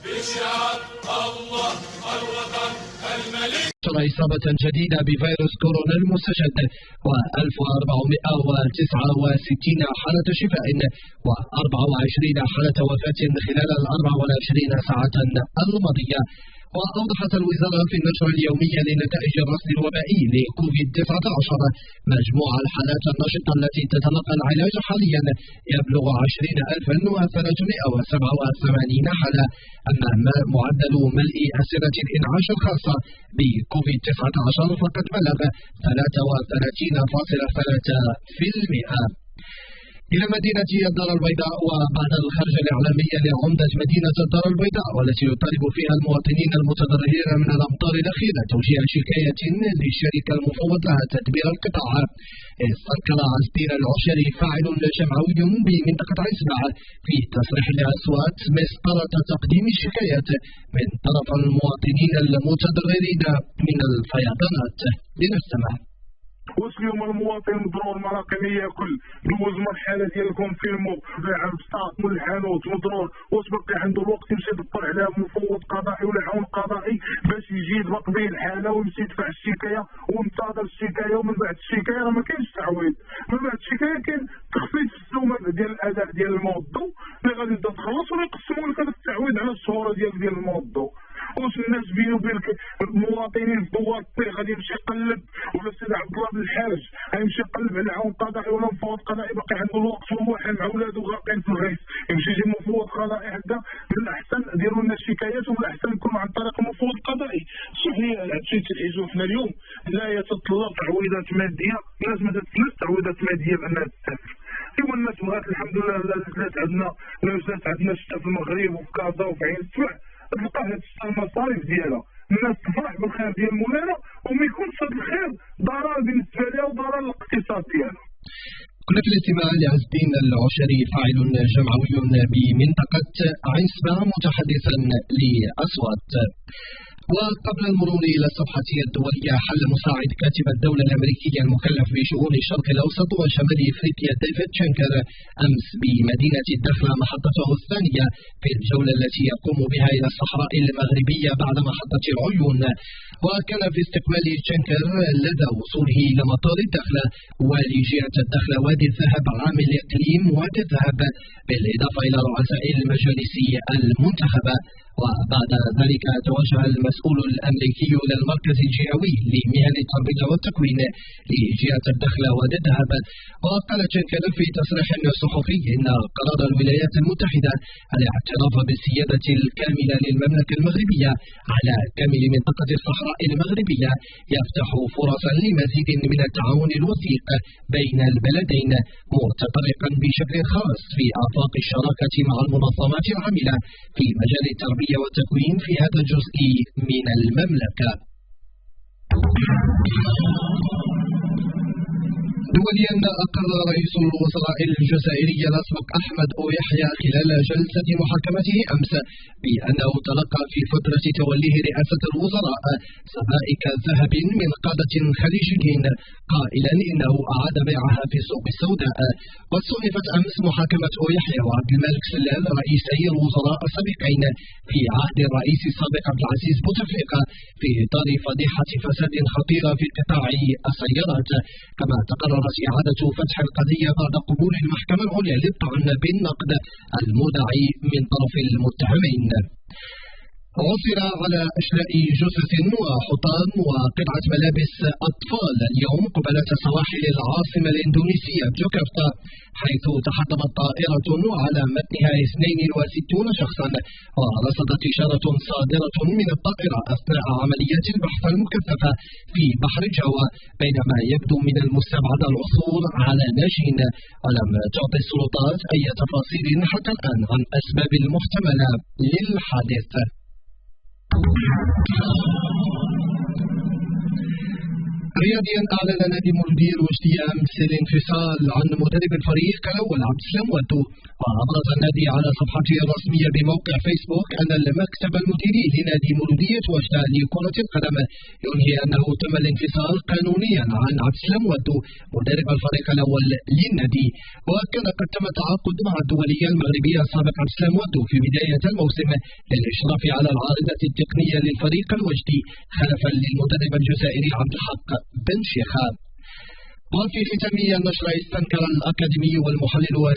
بشعار الله الوطن الملك. إصابة جديدة بفيروس كورونا المستجد، و1469 حالة شفاء، و24 حالة وفاة خلال 24 ساعة الماضية. وأوضحت الوزارة في النشرة اليومية لنتائج الرصد الوبائي لكوفيد-19 مجموع الحالات النشطة التي تتلقى العلاج حاليا يبلغ 20,387 حالة. أما معدل ملء أسرة الإنعاش الخاصة بكوفيد-19 فقد بلغ 33.3%. إلى مدينة الدار البيضاء، وبعد الخرج الإعلامي لعمدة مدينة الدار البيضاء والتي يطالب فيها المواطنين المتضررين من الأمطار الأخيرة توجيه شكاية للشركة المفوض لها تدبير القطاع، استنكر عزبير العشري فاعل جمعوي بمنطقة عسبع في تصريح لأصوات مسطرة تقديم الشكايات من طرف المواطنين المتضررين من الفيضانات. لنستمع. واش اليوم المواطن مضرور المراكمي ياكل دوز مرحله ديال الكونفيرمو بيع البسطاط من الحانوت مضرور، واش باقي عنده الوقت يمشي يدبر على مفوض قضائي ولا عون قضائي باش يجي يضبط به الحاله ويمشي يدفع الشكايه وينتظر الشكايه، ومن بعد الشكايه راه ما كاينش تعويض، من بعد الشكايه كاين تخفيض في السومه ديال الاداء ديال الموظف اللي غادي تبدا تخلص ويقسموا لك هذاك التعويض على الشهور ديال الموظف. واش الناس بيني وبينك المواطنين في دوار الطريق غادي يمشي يقلب، ولا سيدي عبد الله بن الحاج غيمشي يقلب على عون قضائي ولا مفوض قضائي باقي عنده الوقت وموحل مع ولادو غارقين في الغيث يمشي يجي مفوض قضائي هكا؟ من الاحسن ديروا لنا الشكايات، ومن الاحسن يكون عن طريق المفوض القضائي. صحيح هادشي تنعيشو حنا اليوم لا يتطلب تعويضات ماديه، الناس ما تتسناش تعويضات ماديه بانها تسافر. ايوا الناس بغات الحمد لله لازالت عندنا الشتا في المغرب وفي كازا وفي عين السبع، تلقى هاد المصاريف ديالها الناس تفرح بالخير ديال مولانا وما يكونش هاد الخير ضرر بالنسبه لها وضرر للاقتصاد ديالها. كنا في الاستماع لعزبين العشري فاعل جمعوي بمنطقة عسبة متحدثا لأصوات. وقبل المرور إلى الصفحة الدولية، حل مساعد كاتب الدولة الأمريكي المكلف بشؤون الشرق الأوسط وشمال إفريقيا ديفيد شنكر أمس بمدينة الدخلة محطته الثانية في الجولة التي يقوم بها إلى الصحراء المغربية بعد محطة العيون. وكان في استقبال شنكر لدى وصوله إلى مطار الدخلة والي جهة الدخلة وادي الذهب عامل إقليم وادي الذهب، بالإضافة إلى رؤساء المجالس المنتخبة. وبعد ذلك توجه المسؤول الأمريكي إلى المركز الجهوي لمهن التربية والتكوين لجهة الدخلة وادي الذهب. وقال شنكر في تصريح صحفي إن قرار الولايات المتحدة الاعتراف بالسيادة الكاملة للمملكة المغربية على كامل منطقة الصحراء المغربية يفتح فرصا لمزيد من التعاون الوثيق بين البلدين، متطرقا بشكل خاص في آفاق الشراكة مع المنظمات العاملة في مجال التربية والتكوين في هذا الجزء من المملكة. دوليا، أقر رئيس الوزراء الجزائري الأسبق أحمد يحيى خلال جلسة محاكمته أمس بأنه تلقى في فترة توليه رئاسة الوزراء سبائك ذهب من قادة خليجيين، قائلا إنه أعاد بيعها في السوق السوداء. واستؤنفت أمس محاكمة يحيى وعبد الملك سلال رئيسي الوزراء السابقين في عهد الرئيس السابق عبد العزيز بوتفليقة في إطار فضيحة فساد خطيرة في قطاع السيارات. كما تقررت إعادة فتح القضية بعد قبول المحكمة العليا للطعن بالنقد المدعي من طرف المتهمين. عثر على أشلاء جثث وحطام وقطعة ملابس أطفال اليوم قبالة سواحل العاصمة الإندونيسية جاكرتا، حيث تحطمت طائرة وعلى متنها 62 شخصا. ورصدت إشارة صادرة من الطائرة أثناء عمليات البحث المكثفة في بحر جاوا، بينما يبدو من المستبعد العثور على ناجين. ولم تعطي السلطات أي تفاصيل حتى الآن عن أسباب المحتملة للحادث. رياضيا، أعلن نادي مولودية الوجدية أمس الانفصال عن مدرب الفريق الأول عبد السلام واتو. وأبرز النادي على صفحته الرسمية بموقع فيسبوك أن المكتب المديري لنادي مولودية وجدة لكرة القدم ينهي أنه تم الانفصال قانونيا عن عبد السلام واتو مدرب الفريق الأول للنادي. وكان قد تم التعاقد مع الدولية المغربية السابق عبد السلام واتو في بداية الموسم للإشراف على العارضة التقنية للفريق الوجدي خلفا للمدرب الجزائري عبد الحق بن شيخة. وفي ختام النشرة، استنكر الأكاديمي والمحلل